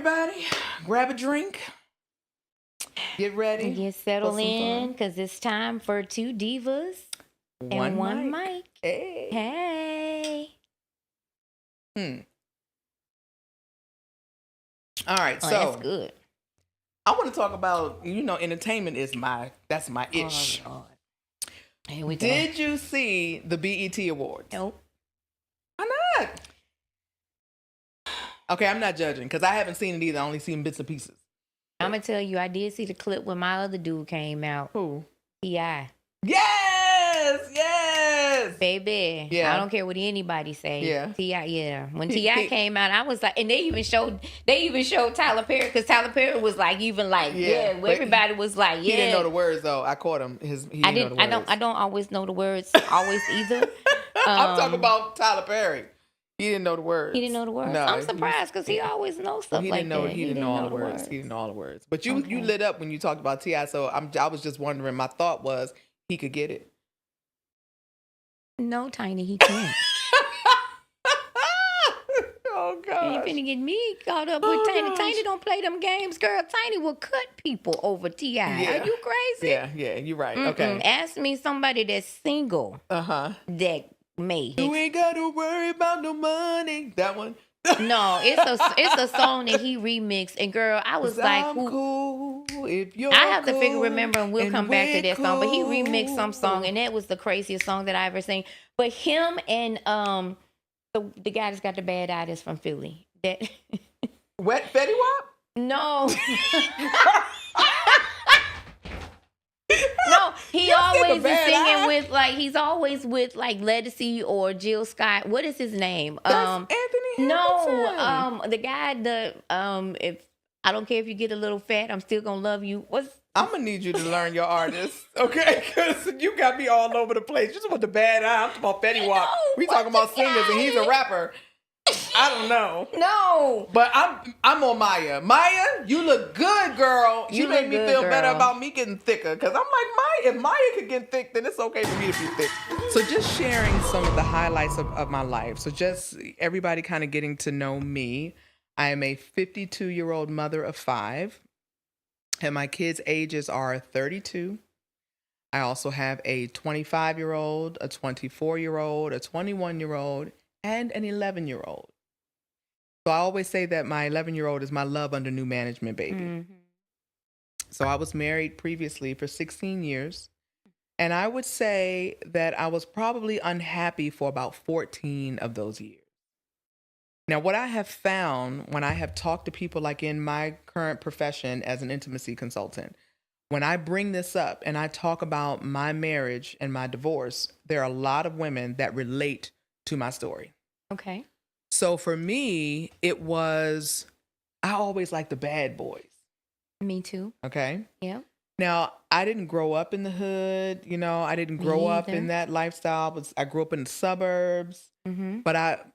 everybody. Grab a drink. Get ready. Get settled in because it's time for Two Divas and One Mic. Hey. Hey. All right, Oh, so that's good. I want to talk about, entertainment is my ish. Oh, Lord. Here we go. Did you see the BET Awards? Nope. Why not? Okay, I'm not judging because I haven't seen it either. I only seen bits and pieces. I'm going to tell you, I did see the clip when my other dude came out. Who? T.I. Yes. Baby. Yeah. I don't care what anybody say. Yeah. T.I. Yeah. When T.I. came out, I was like, and they even showed Tyler Perry because Tyler Perry was like, everybody was like, He didn't know the words though. I caught him. He didn't know the words. I don't always know the words always either. I'm talking about Tyler Perry. He didn't know the words. He didn't know the words. No, I'm surprised because he always knows stuff like that. He didn't know all the words. He didn't know all the words. But you lit up when you talked about T.I. So I was just wondering. My thought was he could get it. No, Tiny, he can't. Oh God! You ain't finna get me caught up with Tiny. Gosh. Tiny don't play them games, girl. Tiny will cut people over T.I. Yeah. Are you crazy? Yeah, you're right. Okay. Ask me somebody that's single. That may. You ain't gotta worry about no money. That one. No, it's a song that he remixed, and girl, I was like, cool if you're I have cool, to remember, and we'll come back to that song. But he remixed some song, and that was the craziest song that I ever seen. But him and the guy that's got the bad eye that's from Philly. That Wet Fetty Wap? No. No, he always is singing with he's always with Ledisi or Jill Scott. What is his name? That's Anthony Hamilton. No, the guy. If I don't care if you get a little fat, I'm still gonna love you. I'm gonna need you to learn your artists, okay? Because you got me all over the place. You just want the bad eye. I'm talking about Fetty Wap. We talking about singers, and he's a rapper. I don't know. No. But I'm on Maya. Maya, you look good, girl. She made me feel better about me getting thicker. Because I'm like, Maya, if Maya could get thick, then it's okay for me to be thick. So just sharing some of the highlights of my life. So just everybody kind of getting to know me. I am a 52-year-old mother of 5. And my kids' ages are 32. I also have a 25-year-old, a 24-year-old, a 21-year-old, and an 11-year-old. So I always say that my 11-year-old is my love under new management baby. Mm-hmm. So I was married previously for 16 years. And I would say that I was probably unhappy for about 14 of those years. Now, what I have found when I have talked to people like in my current profession as an intimacy consultant, when I bring this up and I talk about my marriage and my divorce, there are a lot of women that relate to my story. Okay. So for me, I always liked the bad boys. Me too. Okay. Yeah. Now, I didn't grow up in the hood. I didn't grow up in that lifestyle. I grew up in the suburbs. Mm-hmm. But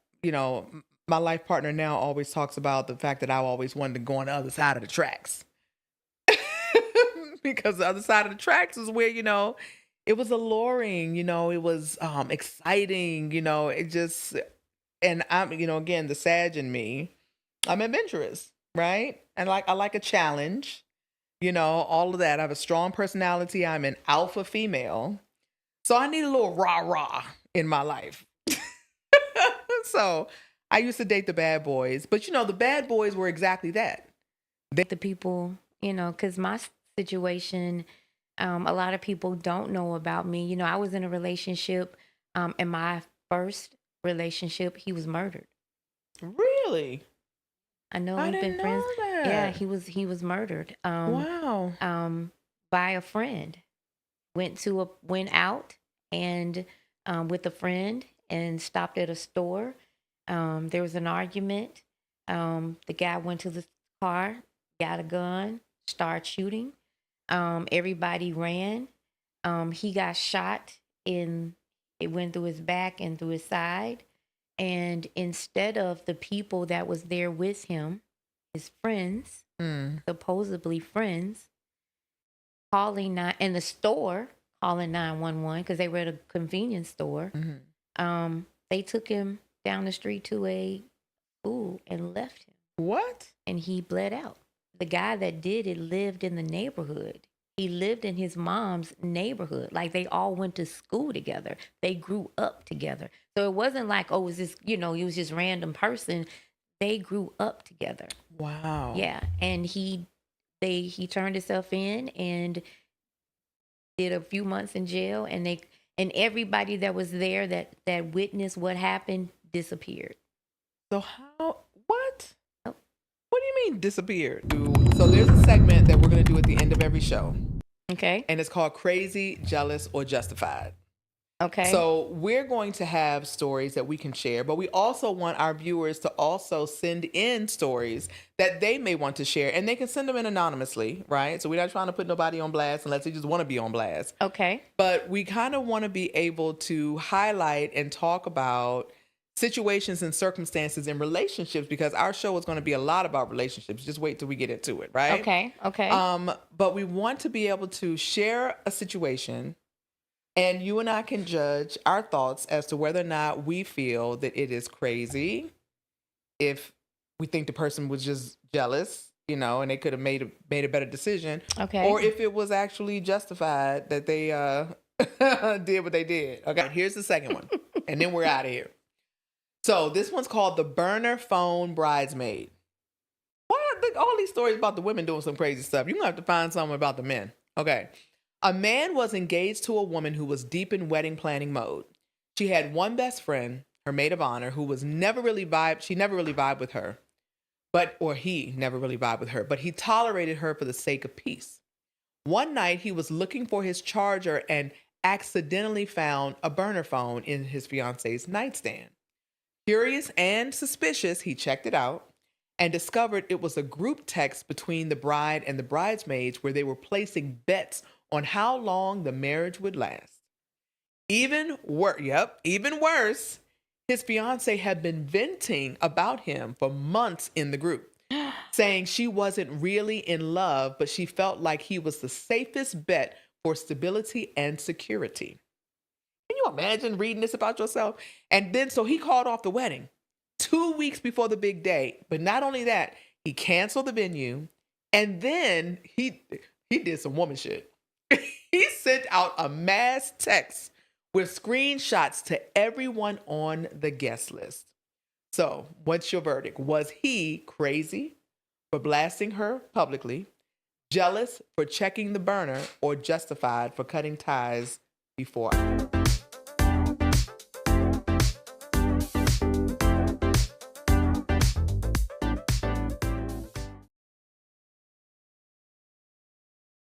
my life partner now always talks about the fact that I always wanted to go on the other side of the tracks. Because the other side of the tracks is where, it was alluring, it was exciting, it just, and I'm, again, the Sag in me, I'm adventurous, right? And I like a challenge, all of that. I have a strong personality. I'm an alpha female. So I need a little rah-rah in my life. So I used to date the bad boys, but the bad boys were exactly that. The people, because my situation, a lot of people don't know about me. I was in a relationship, in my first relationship, he was murdered. Really? I know we've been friends. That. Yeah, he was murdered. Wow. By a friend. Went out and with a friend and stopped at a store. There was an argument. The guy went to the car, got a gun, started shooting. Everybody ran. He got shot it went through his back and through his side. And instead of the people that was there with him, his friends, supposedly friends, in the store, calling 911 because they were at a convenience store. Mm-hmm. They took him down the street to a school and left him. What? and he bled out. The guy that did it lived in the neighborhood. He lived in his mom's neighborhood. Like they all went to school together. They grew up together. So it wasn't like, oh, it was this, he was just random person. They grew up together. Wow. Yeah. And he turned himself in and did a few months in jail, and everybody that was there that witnessed what happened disappeared. So how? What? Oh. What do you mean disappeared? So there's a segment that we're gonna do at the end of every show. Okay. And it's called Crazy, Jealous, or Justified. Okay. So we're going to have stories that we can share, but we also want our viewers to also send in stories that they may want to share, and they can send them in anonymously, right? So we're not trying to put nobody on blast unless they just want to be on blast. Okay. But we kind of want to be able to highlight and talk about situations and circumstances in relationships, because our show is going to be a lot about relationships. Just wait till we get into it, right? Okay. Okay. But we want to be able to share a situation, and you and I can judge our thoughts as to whether or not we feel that it is crazy, if we think the person was just jealous, and they could have made a better decision, Okay. or if it was actually justified that they did what they did. Okay, here's the second one, and then we're out of here. So this one's called the burner phone bridesmaid. Why are all these stories about the women doing some crazy stuff? You're gonna have to find something about the men. Okay. A man was engaged to a woman who was deep in wedding planning mode. She had one best friend, her maid of honor, who was never really vibed with her, he never really vibed with her, but he tolerated her for the sake of peace. One night he was looking for his charger and accidentally found a burner phone in his fiance's nightstand. Curious and suspicious, he checked it out and discovered it was a group text between the bride and the bridesmaids where they were placing bets on how long the marriage would last. Even worse, his fiance had been venting about him for months in the group, saying she wasn't really in love, but she felt like he was the safest bet for stability and security. Can you imagine reading this about yourself? And then, so he called off the wedding 2 weeks before the big day. But not only that, he canceled the venue, and then he did some woman shit. He sent out a mass text with screenshots to everyone on the guest list. So, what's your verdict? Was he crazy for blasting her publicly, jealous for checking the burner, or justified for cutting ties before?